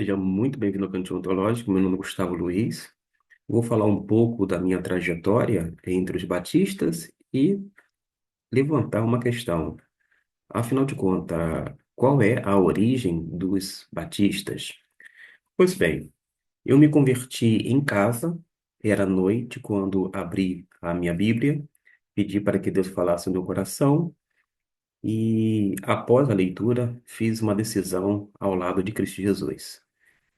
Seja muito bem-vindo ao Cantinho Ontológico. Meu nome é Gustavo Luiz. Vou falar um pouco da minha trajetória entre os batistas e levantar uma questão. Afinal de contas, qual é a origem dos batistas? Pois bem, eu me converti em casa, era noite, quando abri a minha Bíblia, pedi para que Deus falasse no meu coração e, após a leitura, fiz uma decisão ao lado de Cristo Jesus.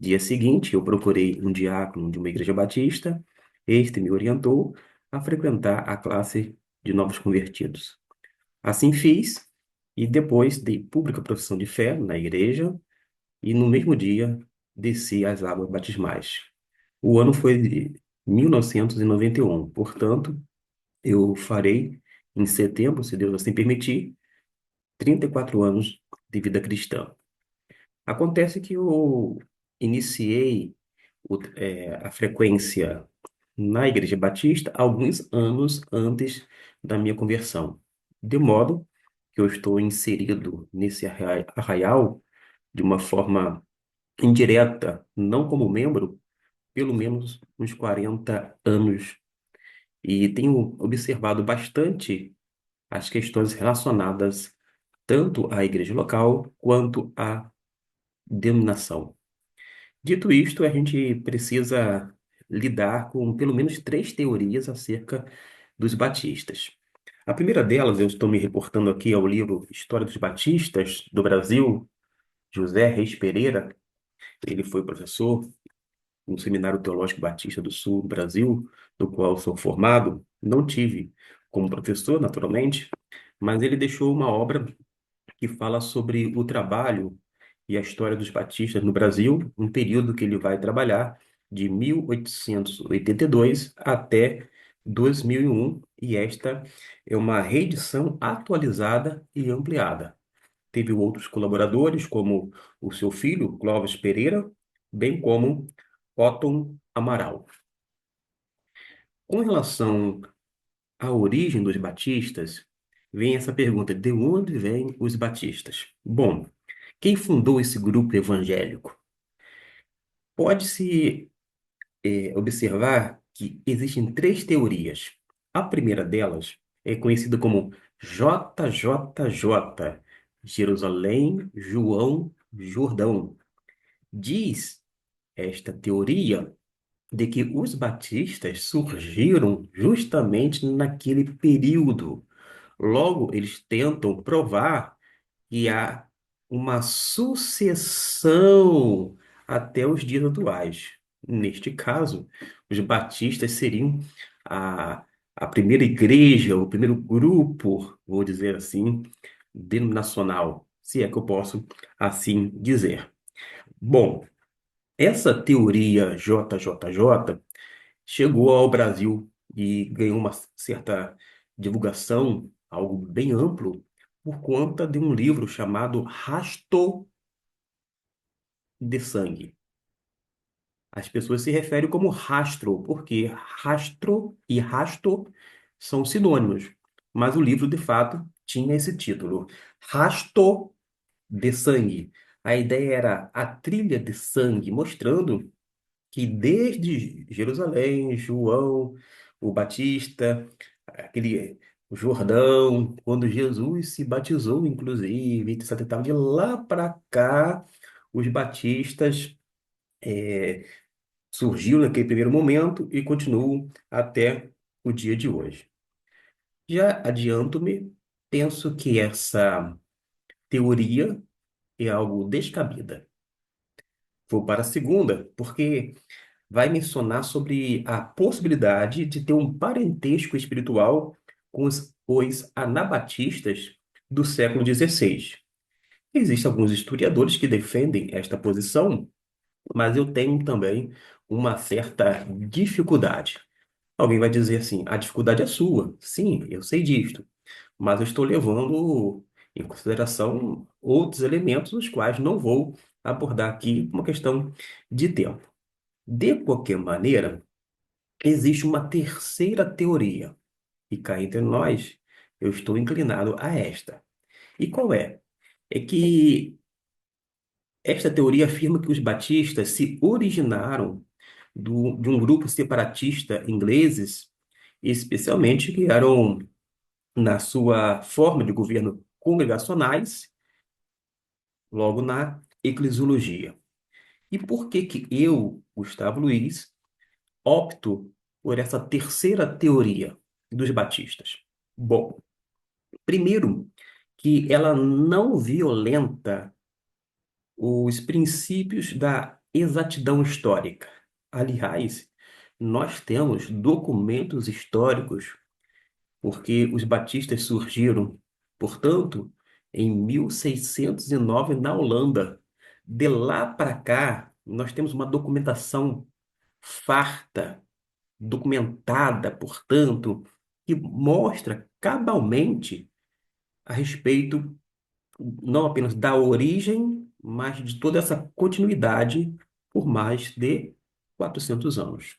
Dia seguinte, eu procurei um diácono de uma igreja batista. Este me orientou a frequentar a classe de novos convertidos. Assim fiz, e depois dei pública profissão de fé na igreja, e no mesmo dia desci as águas batismais. O ano foi de 1991, portanto, eu farei em setembro, se Deus assim permitir, 34 anos de vida cristã. Acontece que eu iniciei a frequência na Igreja Batista alguns anos antes da minha conversão. De modo que eu estou inserido nesse arraial de uma forma indireta, não como membro, pelo menos uns 40 anos. E tenho observado bastante as questões relacionadas tanto à igreja local quanto à denominação. Dito isto, a gente precisa lidar com pelo menos três teorias acerca dos batistas. A primeira delas, eu estou me reportando aqui ao livro História dos Batistas do Brasil, José Reis Pereira. Ele foi professor no Seminário Teológico Batista do Sul do Brasil, do qual sou formado. Não tive como professor, naturalmente, mas ele deixou uma obra que fala sobre o trabalho e a história dos batistas no Brasil, um período que ele vai trabalhar de 1882 até 2001, e esta é uma reedição atualizada e ampliada. Teve outros colaboradores, como o seu filho, Clóvis Pereira, bem como Otton Amaral. Com relação à origem dos batistas, vem essa pergunta: de onde vêm os batistas? Bom, quem fundou esse grupo evangélico? Pode-se observar que existem três teorias. A primeira delas é conhecida como JJJ, Jerusalém, João, Jordão. Diz esta teoria de que os batistas surgiram justamente naquele período. Logo, eles tentam provar que há uma sucessão até os dias atuais. Neste caso, os batistas seriam a, a primeira igreja, o primeiro grupo, vou dizer assim, denominacional, se é que eu posso assim dizer. Bom, essa teoria JJJ chegou ao Brasil e ganhou uma certa divulgação, algo bem amplo, por conta de um livro chamado Rasto de Sangue. As pessoas se referem como rastro, porque rastro e rasto são sinônimos, mas o livro, de fato, tinha esse título, Rasto de Sangue. A ideia era a trilha de sangue, mostrando que desde Jerusalém, João, o Batista, aquele o Jordão, quando Jesus se batizou, inclusive, etc. e tal, de lá para cá, os batistas surgiu naquele primeiro momento e continuam até o dia de hoje. Já adianto-me, penso que essa teoria é algo descabida. Vou para a segunda, porque vai mencionar sobre a possibilidade de ter um parentesco espiritual com os anabatistas do século XVI. Existem alguns historiadores que defendem esta posição, mas eu tenho também uma certa dificuldade. Alguém vai dizer assim: a dificuldade é sua. Sim, eu sei disto, mas eu estou levando em consideração outros elementos, os quais não vou abordar aqui, por uma questão de tempo. De qualquer maneira, existe uma terceira teoria, e cá entre nós, eu estou inclinado a esta. E qual é? É que Esta teoria afirma que os batistas se originaram de um grupo separatista ingleses, especialmente que eram, na sua forma de governo, congregacionais, logo na eclesiologia. E por que que eu, Gustavo Luiz, opto por essa terceira teoria dos batistas? Bom, primeiro, que ela não violenta os princípios da exatidão histórica. Aliás, nós temos documentos históricos, porque os batistas surgiram, portanto, em 1609 na Holanda. De lá para cá, nós temos uma documentação farta, documentada, portanto, que mostra cabalmente a respeito não apenas da origem, mas de toda essa continuidade por mais de 400 anos.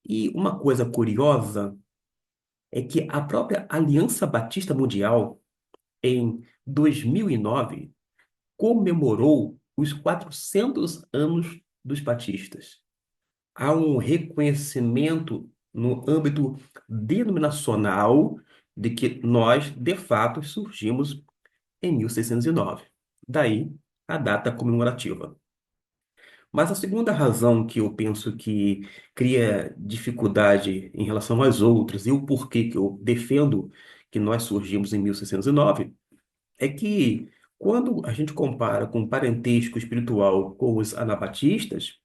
E uma coisa curiosa é que a própria Aliança Batista Mundial, em 2009, comemorou os 400 anos dos batistas. Há um reconhecimento no âmbito denominacional de que nós, de fato, surgimos em 1609. Daí a data comemorativa. Mas a segunda razão que eu penso que cria dificuldade em relação às outras, e o porquê que eu defendo que nós surgimos em 1609, é que quando a gente compara com o parentesco espiritual com os anabatistas,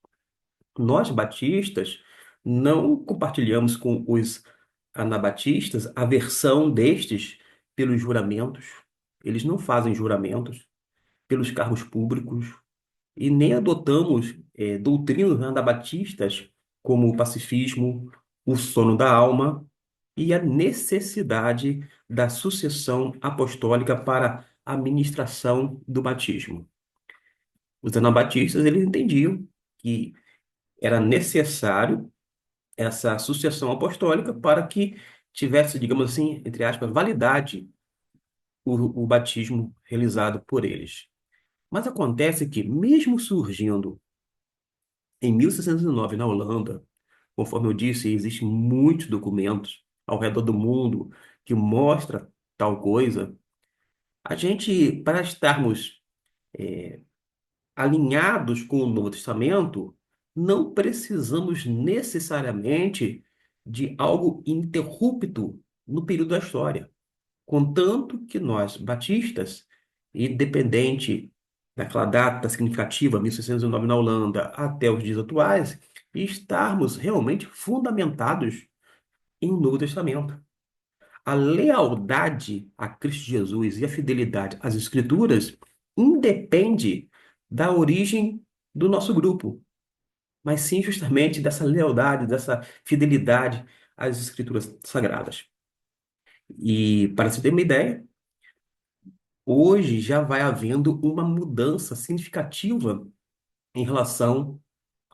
nós batistas não compartilhamos com os anabatistas a versão destes pelos juramentos. Eles não fazem juramentos pelos cargos públicos e nem adotamos doutrinas anabatistas como o pacifismo, o sono da alma e a necessidade da sucessão apostólica para a ministração do batismo. Os anabatistas eles entendiam que era necessário essa sucessão apostólica para que tivesse, digamos assim, entre aspas, validade o batismo realizado por eles. Mas acontece que, mesmo surgindo em 1609 na Holanda, conforme eu disse, existem muitos documentos ao redor do mundo que mostra tal coisa. A gente, para estarmos alinhados com o Novo Testamento, não precisamos necessariamente de algo interrupto no período da história. Contanto que nós, batistas, independente daquela data significativa, 1609 na Holanda, até os dias atuais, estarmos realmente fundamentados em um Novo Testamento. A lealdade a Cristo Jesus e a fidelidade às Escrituras independe da origem do nosso grupo, mas sim justamente dessa lealdade, dessa fidelidade às Escrituras sagradas. E para se ter uma ideia, hoje já vai havendo uma mudança significativa em relação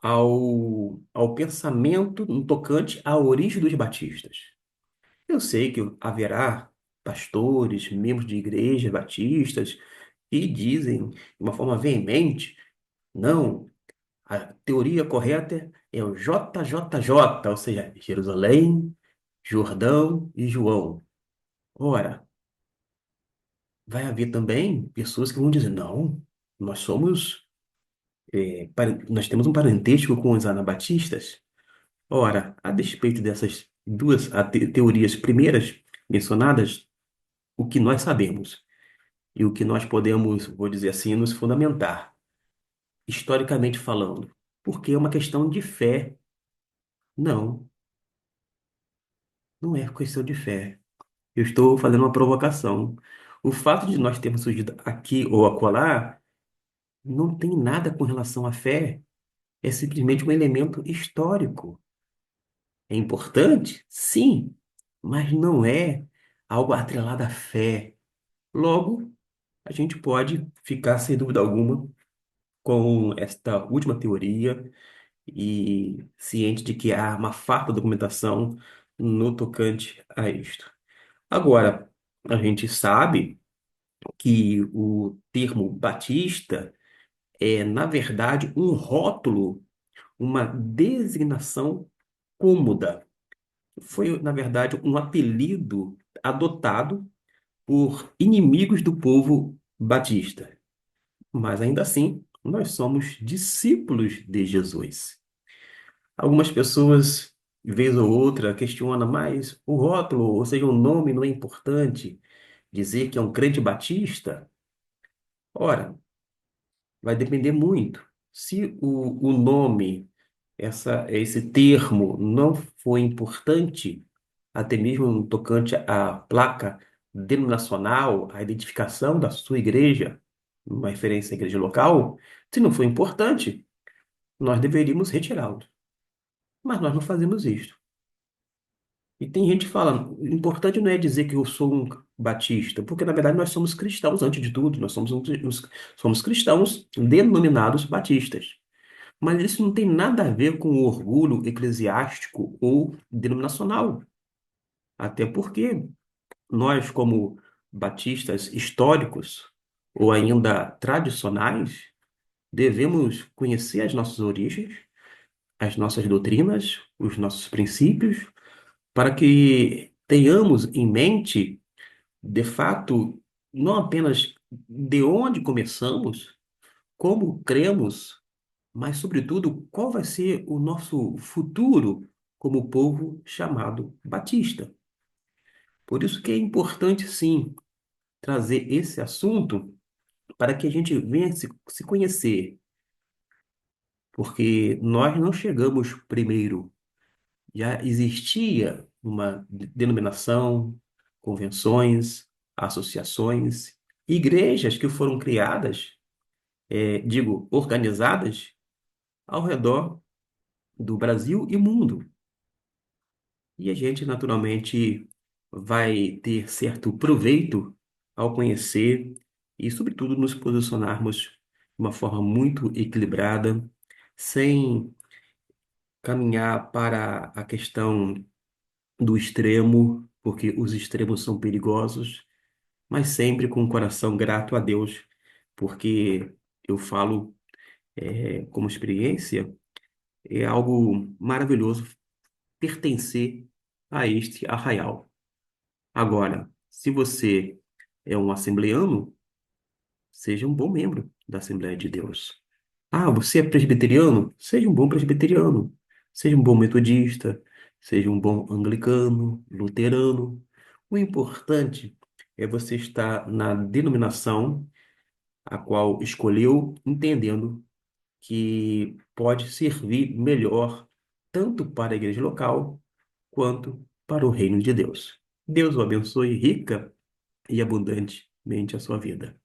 ao pensamento no tocante à origem dos batistas. Eu sei que haverá pastores, membros de igrejas batistas que dizem de uma forma veemente, não, a teoria correta é o JJJ, ou seja, Jerusalém, Jordão e João. Ora, vai haver também pessoas que vão dizer, não, nós somos, nós temos um parentesco com os anabatistas. Ora, a despeito dessas duas teorias primeiras mencionadas, o que nós sabemos e o que nós podemos, vou dizer assim, nos fundamentar, historicamente falando, porque é uma questão de fé. Não, não é questão de fé. Eu estou fazendo uma provocação. O fato de nós termos surgido aqui ou acolá não tem nada com relação à fé, é simplesmente um elemento histórico. É importante? Sim, mas não é algo atrelado à fé. Logo, a gente pode ficar, sem dúvida alguma, com esta última teoria e ciente de que há uma farta documentação no tocante a isto. Agora, a gente sabe que o termo batista é, na verdade, um rótulo, uma designação cômoda. Foi, na verdade, um apelido adotado por inimigos do povo batista. Mas ainda assim, nós somos discípulos de Jesus. Algumas pessoas, vez ou outra, questionam, mas o rótulo, ou seja, o nome não é importante dizer que é um crente batista? Ora, vai depender muito. Se o nome, esse termo, não foi importante, até mesmo no tocante à placa denominacional, à identificação da sua igreja, uma referência à igreja local, se não foi importante, nós deveríamos retirá-lo. Mas nós não fazemos isso. E tem gente que fala, o importante não é dizer que eu sou um batista, porque na verdade nós somos cristãos antes de tudo, nós somos cristãos denominados batistas. Mas isso não tem nada a ver com o orgulho eclesiástico ou denominacional. Até porque nós, como batistas históricos ou ainda tradicionais, devemos conhecer as nossas origens, as nossas doutrinas, os nossos princípios, para que tenhamos em mente, de fato, não apenas de onde começamos, como cremos, mas, sobretudo, qual vai ser o nosso futuro como povo chamado Batista. Por isso que é importante, sim, trazer esse assunto para que a gente venha se conhecer, porque nós não chegamos primeiro. Já existia uma denominação, convenções, associações, igrejas que foram criadas, digo, organizadas ao redor do Brasil e mundo. E a gente, naturalmente, vai ter certo proveito ao conhecer e, sobretudo, nos posicionarmos de uma forma muito equilibrada, sem caminhar para a questão do extremo, porque os extremos são perigosos, mas sempre com o coração grato a Deus, porque eu falo, como experiência, é algo maravilhoso pertencer a este arraial. Agora, se você é um assembleano, seja um bom membro da Assembleia de Deus. Ah, você é presbiteriano? Seja um bom presbiteriano. Seja um bom metodista. Seja um bom anglicano, luterano. O importante é você estar na denominação a qual escolheu, entendendo que pode servir melhor tanto para a igreja local quanto para o reino de Deus. Deus o abençoe rica e abundantemente a sua vida.